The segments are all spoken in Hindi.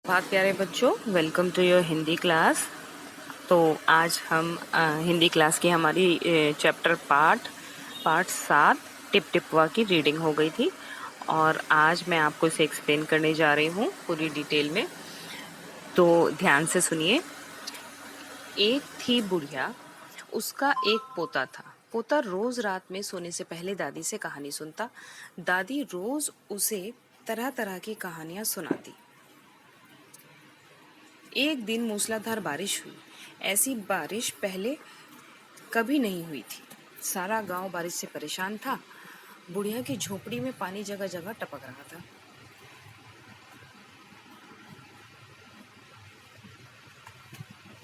सुप्रभात प्यारे बच्चों, welcome to your Hindi class. तो आज हम हिंदी क्लास की हमारी चैप्टर पार्ट 7 टिप टिपवा की रीडिंग हो गई थी और आज मैं आपको इसे एक्सप्लेन करने जा रही हूँ पूरी डिटेल में। तो ध्यान से सुनिए। एक थी बुढ़िया, उसका एक पोता था। पोता रोज रात में सोने से पहले दादी से कहानी सुनता। दादी रोज उसे तरह तरह की कहानियां सुनाती। एक दिन मूसलाधार बारिश हुई। ऐसी बारिश पहले कभी नहीं हुई थी। सारा गांव बारिश से परेशान था। बुढ़िया की झोपड़ी में पानी जगह जगह टपक रहा था।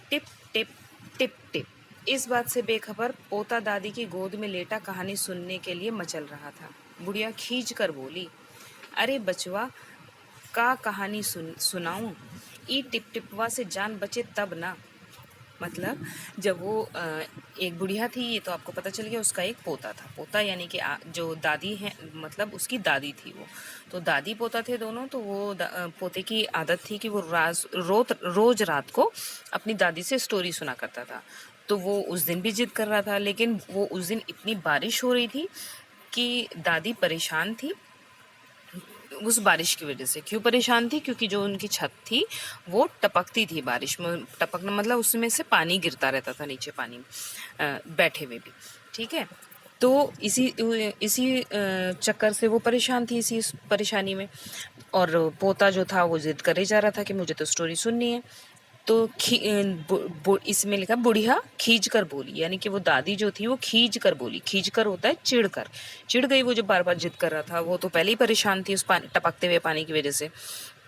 Tip tip tip tip. इस बात से बेखबर पोता दादी की गोद में लेटा कहानी सुनने के लिए मचल रहा था। बुढ़िया खींच कर बोली, अरे बचवा, का कहानी सुनाऊं? ई टिप टिपवा से जान बचे तब ना। मतलब जब वो एक बुढ़िया थी, ये तो आपको पता चल गया, उसका एक पोता था। पोता यानी कि जो दादी है, मतलब उसकी दादी थी वो। तो दादी पोता थे दोनों। तो वो पोते की आदत थी कि वो रोज रात को अपनी दादी से स्टोरी सुना करता था। तो वो उस दिन भी जिद कर रहा था, लेकिन वो उस दिन इतनी बारिश हो रही थी कि दादी परेशान थी उस बारिश की वजह से। क्यों परेशान थी? क्योंकि जो उनकी छत थी वो टपकती थी। बारिश में टपकना मतलब उसमें से पानी गिरता रहता था नीचे, पानी में बैठे हुए भी। ठीक है। तो इसी इसी चक्कर से वो परेशान थी, इसी परेशानी में। और पोता जो था वो जिद करे जा रहा था कि मुझे तो स्टोरी सुननी है। तो इसमें लिखा बुढ़िया खींच कर बोली, यानी कि वो दादी जो थी वो खींच कर बोली। खींच कर होता है चिढ़ कर। चिढ़ गई वो जो बार बार जिद कर रहा था। वो तो पहले ही परेशान थी उस पानी, टपकते हुए पानी की वजह से।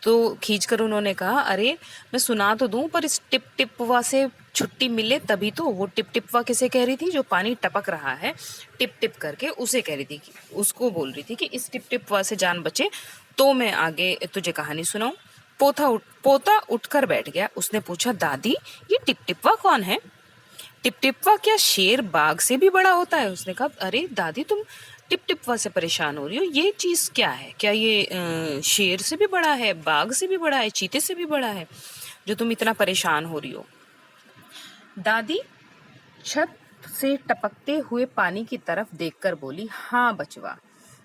तो खींच कर उन्होंने कहा, अरे मैं सुना तो दूं, पर इस टिप टिपवा से छुट्टी मिले तभी तो। वो टिप टिपवा किसे कह रही थी? जो पानी टपक रहा है टिप टिप करके, उसे कह रही थी कि उसको बोल रही थी कि इस टिप टिपवा से जान बचे तो मैं आगे तुझे कहानी सुनाऊं। पोता उठकर बैठ गया। उसने पूछा, दादी ये टिप टिपवा कौन है? टिप टिपवा क्या शेर बाघ से भी बड़ा होता है? उसने कहा, अरे दादी तुम टिप टिपवा से परेशान हो रही हो, ये चीज क्या है? क्या ये शेर से भी बड़ा है, बाघ से भी बड़ा है, चीते से भी बड़ा है, जो तुम इतना परेशान हो रही हो? दादी छत से टपकते हुए पानी की तरफ देखकर बोली, हाँ बचवा,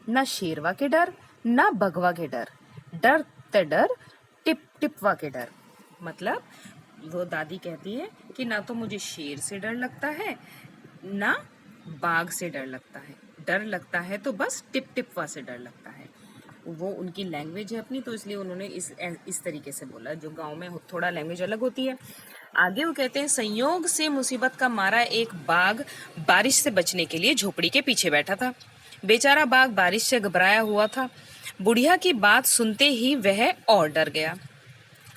न शेरवा के डर न बगवा के डर, डर ते डर टिप टिपवा के डर। मतलब वो दादी कहती है कि ना तो मुझे शेर से डर लगता है ना बाघ से डर लगता है। डर लगता है तो बस टिप टिपवा से डर लगता है। वो उनकी लैंग्वेज है अपनी, तो इसलिए उन्होंने इस तरीके से बोला। जो गांव में थोड़ा लैंग्वेज अलग होती है। आगे वो कहते हैं, संयोग से मुसीबत का मारा एक बाघ बारिश से बचने के लिए झोपड़ी के पीछे बैठा था। बेचारा बाघ बारिश से घबराया हुआ था। बुढ़िया की बात सुनते ही वह और डर गया।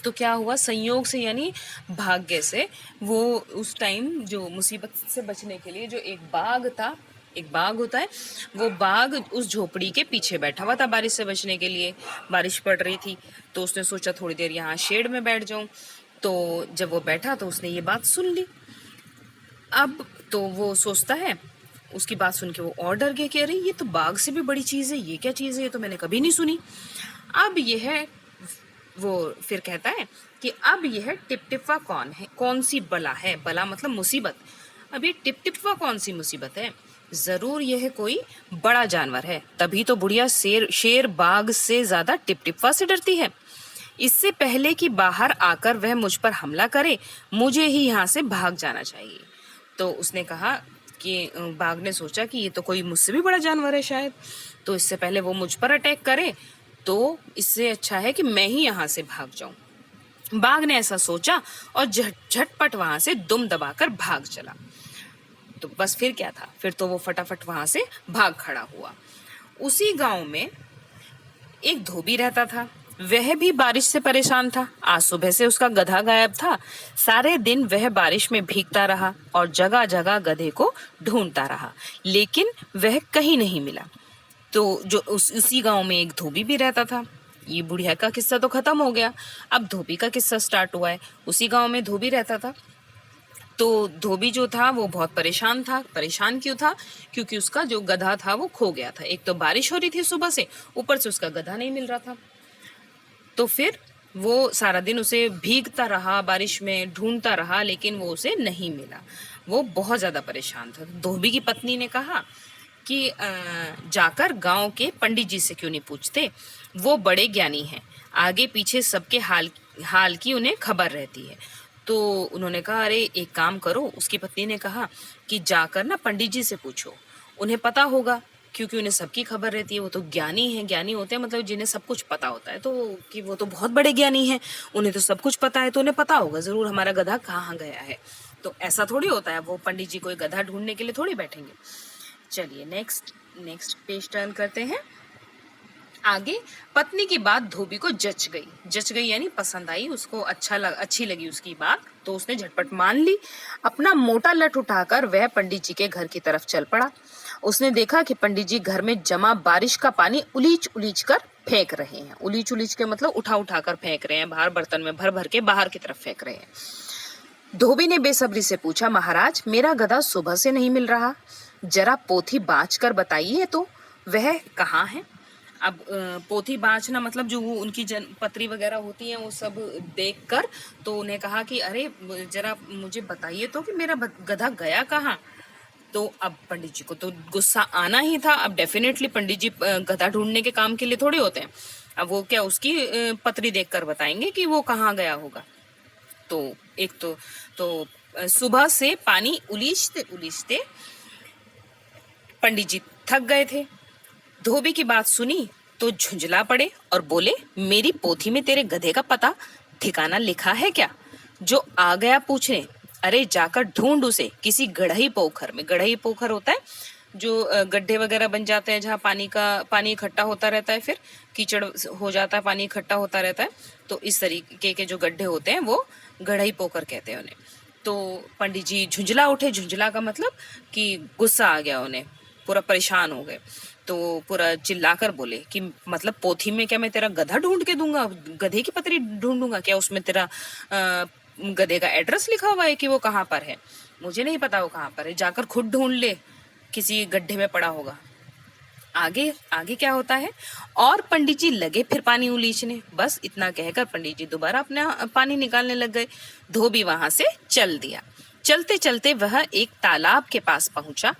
तो क्या हुआ? संयोग से यानी भाग्य से वो उस टाइम जो मुसीबत से बचने के लिए जो एक बाघ था, एक बाघ होता है, वो बाघ उस झोपड़ी के पीछे बैठा हुआ था बारिश से बचने के लिए। बारिश पड़ रही थी तो उसने सोचा थोड़ी देर यहाँ शेड में बैठ जाऊं। तो जब वो बैठा तो उसने ये बात सुन ली। अब तो वो सोचता है, उसकी बात सुन के वो और डर गया कि अरे ये तो बाघ से भी बड़ी चीज है, ये क्या चीज है, ये तो मैंने कभी नहीं सुनी। अब यह वो फिर कहता है कि अब यह टिप टिपवा कौन है, कौन सी बला है? बला मतलब मुसीबत। अब ये टिप टिपवा कौन सी मुसीबत है? जरूर यह कोई बड़ा जानवर है, तभी तो बुढ़िया शेर बाघ से ज्यादा टिप टिपवा से डरती है। इससे पहले कि बाहर आकर वह मुझ पर हमला करे, मुझे ही यहाँ से भाग जाना चाहिए। तो उसने कहा कि बाघ ने सोचा कि ये तो कोई मुझसे भी बड़ा जानवर है शायद, तो इससे पहले वो मुझ पर अटैक करे तो इससे अच्छा है कि मैं ही यहाँ से भाग जाऊं। बाघ ने ऐसा सोचा और झटपट वहां से दुम दबाकर भाग चला। तो बस फिर क्या था? फिर तो वो फटाफट वहां से भाग खड़ा हुआ। उसी गांव में एक धोबी रहता था। वह भी बारिश से परेशान था। आज सुबह से उसका गधा गायब था। सारे दिन वह बारिश में भीगता रहा और जगह जगह गधे को ढूंढता रहा, लेकिन वह कहीं नहीं मिला। तो जो उसी गांव में एक धोबी भी रहता था। ये बुढ़िया का किस्सा तो खत्म हो गया, अब धोबी का किस्सा स्टार्ट हुआ है। उसी गांव में धोबी रहता था। तो धोबी जो था वो बहुत परेशान था। परेशान क्यों था? क्योंकि उसका जो गधा था वो खो गया था। एक तो बारिश हो रही थी सुबह से, ऊपर से उसका गधा नहीं मिल रहा था। तो फिर वो सारा दिन उसे भीगता रहा, बारिश में ढूंढता रहा, लेकिन वो उसे नहीं मिला। वो बहुत ज़्यादा परेशान था। धोबी की पत्नी ने कहा कि जाकर गांव के पंडित जी से क्यों नहीं पूछते, वो बड़े ज्ञानी हैं, आगे पीछे सबके हाल हाल की उन्हें खबर रहती है। तो उन्होंने कहा, अरे एक काम करो। उसकी पत्नी ने कहा कि जाकर ना पंडित जी से पूछो, उन्हें पता होगा, क्योंकि उन्हें सबकी खबर रहती है। वो तो ज्ञानी हैं, ज्ञानी होते हैं मतलब जिन्हें सब कुछ पता होता है। तो कि वो तो बहुत बड़े ज्ञानी हैं, उन्हें तो सब कुछ पता है, तो उन्हें पता होगा ज़रूर हमारा गधा कहाँ गया है। तो ऐसा थोड़ी होता है, वो पंडित जी कोई गधा ढूंढने के लिए थोड़ी बैठेंगे। चलिए नेक्स्ट नेक्स्ट पेज टर्न करते हैं। आगे पत्नी की बात धोबी को जच गई यानी पसंद आई, उसको अच्छी लगी उसकी बात, तो उसने झटपट मान ली। अपना मोटा लठ उठाकर वह पंडित जी के घर की तरफ चल पड़ा। उसने देखा कि पंडित जी घर में जमा बारिश का पानी उलीच उलीच कर फेंक रहे हैं। उलीच उलीच के मतलब उठा उठा कर फेंक रहे हैं, बाहर बर्तन में भर भर के बाहर की तरफ फेंक रहे हैं। धोबी ने बेसब्री से पूछा, महाराज मेरा गधा सुबह से नहीं मिल रहा, जरा पोथी बाँच कर बताइए तो वह कहाँ है। अब पोथी बाँचना मतलब जो वो उनकी जन पत्री वगैरह होती हैं वो सब देखकर तो उन्हें कहा कि अरे जरा मुझे बताइए तो कि मेरा गधा गया कहाँ। तो अब पंडित जी को तो गुस्सा आना ही था। अब डेफिनेटली पंडित जी गधा ढूंढने के काम के लिए थोड़े होते हैं। अब वो क्या उसकी पत्री देखकर बताएंगे कि वो कहाँ गया होगा। तो एक तो सुबह से पानी उलीचते उलीचते पंडित जी थक गए थे। धोबी की बात सुनी तो झुंझला पड़े और बोले, मेरी पोथी में तेरे गधे का पता ठिकाना लिखा है क्या, जो आ गया पूछने। अरे जाकर ढूंढ उसे किसी गढ़ई पोखर में। गढ़ई पोखर होता है जो गड्ढे वगैरह बन जाते हैं जहाँ पानी इकट्ठा होता रहता है, फिर कीचड़ हो जाता है, पानी इकट्ठा होता रहता है। तो इस तरीके के जो गड्ढे होते हैं वो गढ़ई पोखर कहते हैं उन्हें। तो पंडित जी झुंझला उठे। झुंझला का मतलब कि गुस्सा आ गया उन्हें, पूरा परेशान हो गए। तो पूरा चिल्लाकर बोले कि मतलब पोथी में क्या मैं तेरा गधा ढूंढ के दूंगा, गधे की पत्री ढूंढूंगा क्या, उसमें तेरा गधे का एड्रेस लिखा हुआ है कि वो कहाँ पर है। मुझे नहीं पता वो कहाँ पर है, जाकर खुद ढूंढ ले, किसी गड्ढे में पड़ा होगा। आगे आगे क्या होता है। और पंडित जी लगे फिर पानी उलीचने। बस इतना कहकर पंडित जी दोबारा अपना पानी निकालने लग गए। धोबी वहां से चल दिया। चलते चलते वह एक तालाब के पास पहुंचा।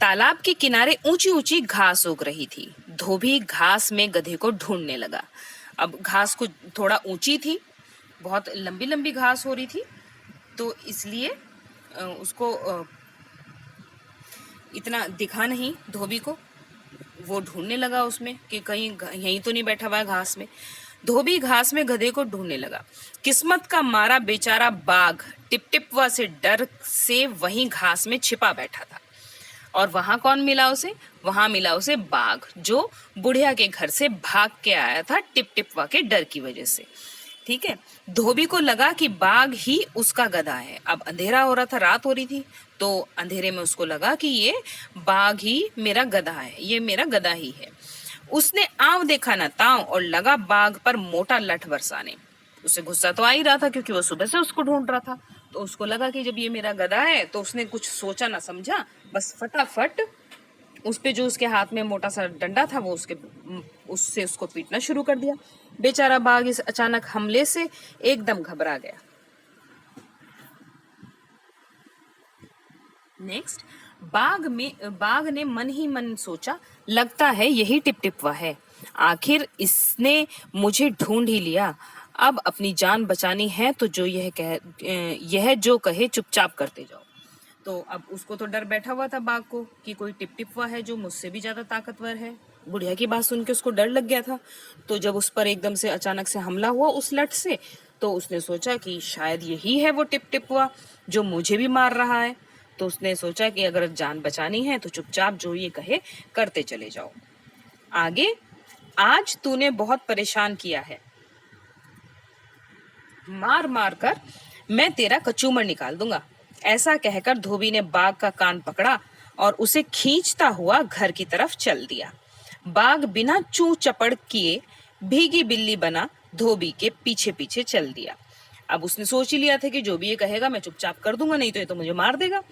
तालाब के किनारे ऊंची ऊंची घास उग रही थी। धोबी घास में गधे को ढूंढने लगा। अब घास को थोड़ा ऊंची थी, बहुत लंबी लंबी घास हो रही थी, तो इसलिए उसको इतना दिखा नहीं धोबी को। वो ढूंढने लगा उसमें कि कहीं यहीं तो नहीं बैठा हुआ है घास में। धोबी घास में गधे को ढूंढने लगा। किस्मत का मारा बेचारा बाघ टिपटिपवा से डर से वहीं घास में छिपा बैठा था। और वहां कौन मिला उसे, वहां मिला उसे बाघ, जो बुढ़िया के घर से भाग के आया था टिपटिपवा के डर की वजह से। ठीक है। धोबी को लगा कि बाघ ही उसका गधा है। अब अंधेरा हो रहा था, रात हो रही थी, तो अंधेरे में उसको लगा कि ये बाघ ही मेरा गधा है, ये मेरा गधा ही है। उसने आंव देखा न ताव और लगा बाघ पर मोटा लठ बरसाने। उसे गुस्सा तो आ ही रहा था क्योंकि वो सुबह से उसको ढूंढ रहा था। तो उसको लगा कि जब ये मेरा गधा है, तो उसने कुछ सोचा ना समझा, बस फटाफट उस पे जो उसके हाथ में मोटा सा डंडा था वो उससे उसको पीटना शुरू कर दिया। बेचारा बाघ इस अचानक हमले से एकदम घबरा गया। नेक्स्ट, बाघ ने मन ही मन सोचा, लगता है यही टिपटिपवा है, आखिर इसने मुझे ढूंढ ही लिया। अब अपनी जान बचानी है तो यह जो कहे चुपचाप करते जाओ। तो अब उसको तो डर बैठा हुआ था बाघ को कि कोई टिपटिपवा है जो मुझसे भी ज्यादा ताकतवर है। बुढ़िया की बात सुन के उसको डर लग गया था। तो जब उस पर एकदम से अचानक से हमला हुआ उस लठ से, तो उसने सोचा कि शायद यही है वो टिपटिपवा जो मुझे भी मार रहा है। तो उसने सोचा कि अगर जान बचानी है तो चुपचाप जो ये कहे करते चले जाओ। आगे, आज तूने बहुत परेशान किया है, मार मार कर मैं तेरा कचूमर निकाल दूंगा। ऐसा कहकर धोबी ने बाघ का कान पकड़ा और उसे खींचता हुआ घर की तरफ चल दिया। बाघ बिना चू चपड़ किए भीगी बिल्ली बना धोबी के पीछे पीछे चल दिया। अब उसने सोच ही लिया था कि जो भी ये कहेगा मैं चुपचाप कर दूंगा, नहीं तो ये तो मुझे मार देगा।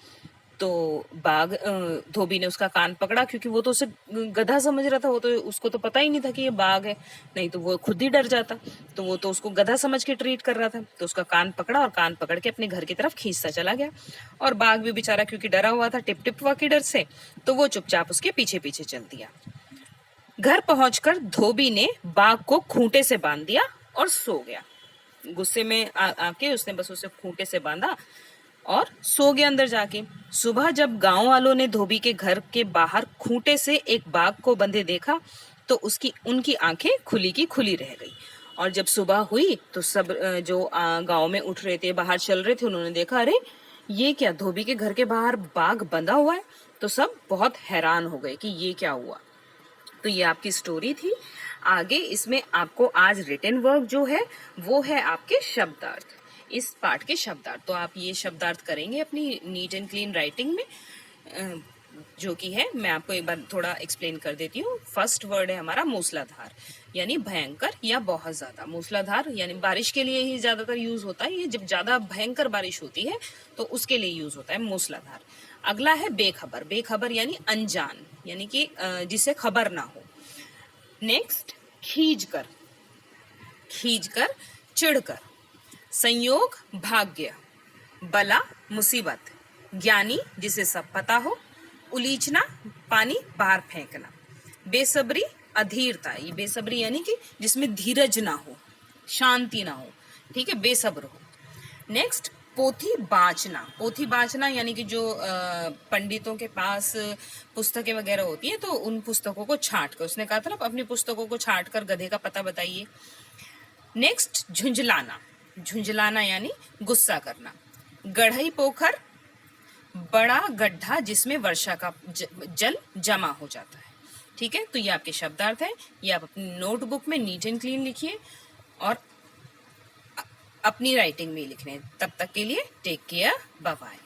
तो धोबी ने उसका कान पकड़ा, क्योंकि वो तो उसे गधा समझ रहा था, वो तो उसको तो पता ही नहीं था कि ये बाघ है, नहीं तो वो खुद ही डर जाता। तो वो तो उसको गधा समझ के ट्रीट कर रहा था, तो उसका कान पकड़ा और कान पकड़ के अपने घर की तरफ खींचता चला गया। और बाघ भी बेचारा क्योंकि डरा हुआ था टिप टिपवा के डर से, तो वो चुपचाप उसके पीछे पीछे चल दिया। घर पहुंचकर धोबी ने बाघ को खूंटे से बांध दिया और सो गया। गुस्से में आके उसने बस उसे खूंटे से बांधा और सो गया अंदर जाके। सुबह जब गांव वालों ने धोबी के घर के बाहर खूंटे से एक बाघ को बंधे देखा तो उनकी आंखें खुली की खुली रह गई। और जब सुबह हुई तो सब जो गांव में उठ रहे थे, बाहर चल रहे थे, उन्होंने देखा, अरे ये क्या, धोबी के घर के बाहर बाघ बंधा हुआ है। तो सब बहुत हैरान हो गए कि ये क्या हुआ। तो ये आपकी स्टोरी थी। आगे इसमें आपको आज रिटन वर्क जो है वो है आपके शब्दार्थ, इस पार्ट के शब्दार्थ। तो आप ये शब्दार्थ करेंगे अपनी नीट एंड क्लीन राइटिंग में, जो कि है, मैं आपको एक बार थोड़ा एक्सप्लेन कर देती हूँ। फर्स्ट वर्ड है हमारा मूसलाधार, यानी भयंकर या बहुत ज्यादा। मूसलाधार यानी बारिश के लिए ही ज्यादातर यूज होता है, ये जब ज्यादा भयंकर बारिश होती है तो उसके लिए यूज होता है मूसलाधार। अगला है बेखबर। बेखबर यानी अनजान, यानी कि जिसे खबर ना हो। नेक्स्ट खींचकर। खींचकर, चिढ़कर। संयोग, भाग्य। बला, मुसीबत। ज्ञानी, जिसे सब पता हो। उलीचना, पानी बाहर फेंकना। बेसब्री, अधीरता। ये बेसब्री यानी कि जिसमें धीरज ना हो, शांति ना हो, ठीक है, बेसब्र हो। नेक्स्ट पोथी बाँचना। पोथी बाँचना यानी कि जो पंडितों के पास पुस्तकें वगैरह होती हैं तो उन पुस्तकों को छांट कर, उसने कहा था ना, अपनी पुस्तकों को छांट कर गधे का पता बताइए। नेक्स्ट झुंझलाना। झुंझलाना यानी गुस्सा करना। गढ़ई पोखर, बड़ा गड्ढा जिसमें वर्षा का जल जमा हो जाता है। ठीक है, तो ये आपके शब्दार्थ है। ये आप अपनी नोटबुक में नीट एंड क्लीन लिखिए और अपनी राइटिंग में लिखने। तब तक के लिए टेक केयर, बाय बाय।